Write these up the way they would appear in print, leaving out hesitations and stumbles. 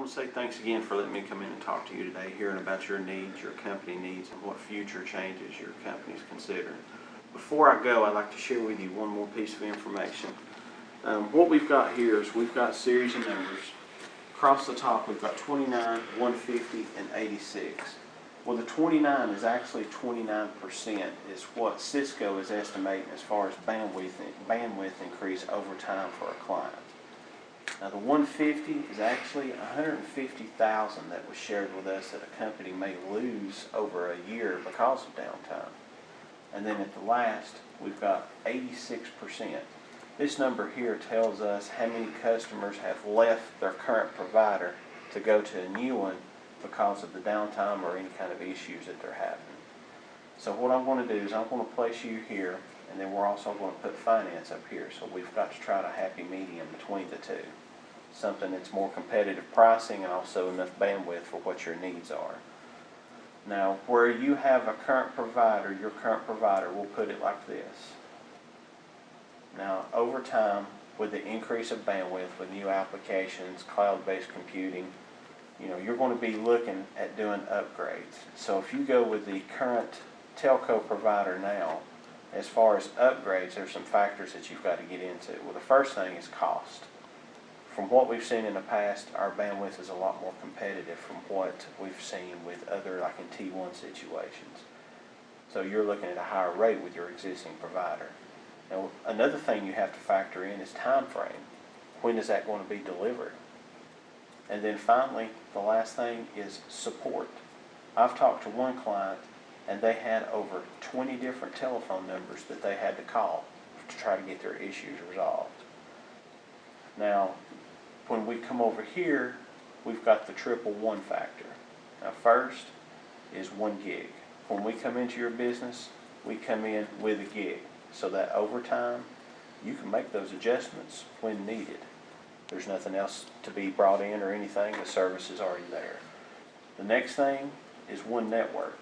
want to say thanks again for letting me come in and talk to you today, hearing about your needs, your company needs, and what future changes your company is considering. Before I go, I'd like to share with you one more piece of information. What we've got here is we've got series and numbers. Across the top, we've got 29, 150, and 86. Well, the 29 is actually 29% is what Cisco is estimating as far as bandwidth increase over time for a client. Now the 150 is actually 150,000 that was shared with us that a company may lose over a year because of downtime. And then at the last, we've got 86%. This number here tells us how many customers have left their current provider to go to a new one because of the downtime or any kind of issues that they're having. So what I'm going to do is I'm going to place you here, and then we're also going to put finance up here. So we've got to try a happy medium between the two. Something that's more competitive pricing and also enough bandwidth for what your needs are. Now, where you have a current provider, your current provider, we'll put it like this. Now, over time, with the increase of bandwidth, with new applications, cloud-based computing, you're going to be looking at doing upgrades. So if you go with the current telco provider now, as far as upgrades, there's some factors that you've got to get into. Well, the first thing is cost. From what we've seen in the past, our bandwidth is a lot more competitive from what we've seen with other, like in T1 situations. So you're looking at a higher rate with your existing provider. Now, another thing you have to factor in is time frame. When is that going to be delivered? And then finally, the last thing is support. I've talked to one client, and they had over 20 different telephone numbers that they had to call to try to get their issues resolved. Now, when we come over here, we've got the 111 factor. Now, first is 1 gig. When we come into your business, we come in with a gig, so that over time, you can make those adjustments when needed. There's nothing else to be brought in or anything. The service is already there. The next thing is 1 network.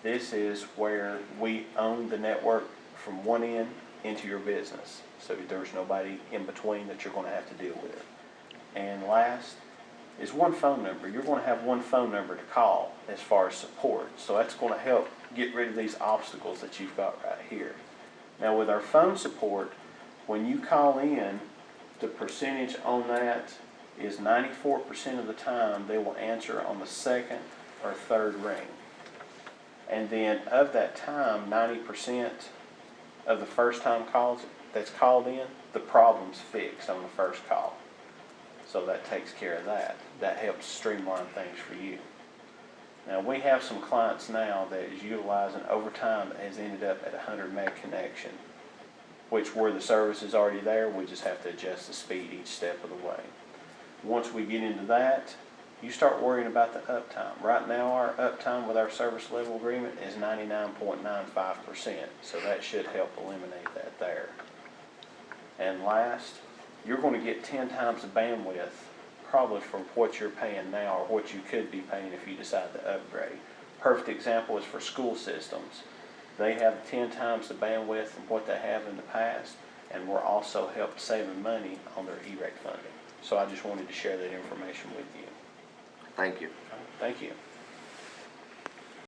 This is where we own the network from one end into your business. So there's nobody in between that you're going to have to deal with. And last is 1 phone number. You're going to have 1 phone number to call as far as support. So that's going to help get rid of these obstacles that you've got right here. Now with our phone support, when you call in, the percentage on that is 94% of the time they will answer on the 2nd or 3rd ring. And then of that time, 90% of the first time calls that's called in, the problem's fixed on the first call. So that takes care of that. That helps streamline things for you. Now we have some clients now that is utilizing over time that has ended up at 100 meg connection, which where the service is already there, we just have to adjust the speed each step of the way. Once we get into that, you start worrying about the uptime. Right now our uptime with our service level agreement is 99.95%, so that should help eliminate that there. And last, you're going to get 10 times the bandwidth probably from what you're paying now or what you could be paying if you decide to upgrade. Perfect example is for school systems. They have 10 times the bandwidth from what they have in the past, and we're also helping saving money on their E-rate funding. So I just wanted to share that information with you. Thank you. Thank you.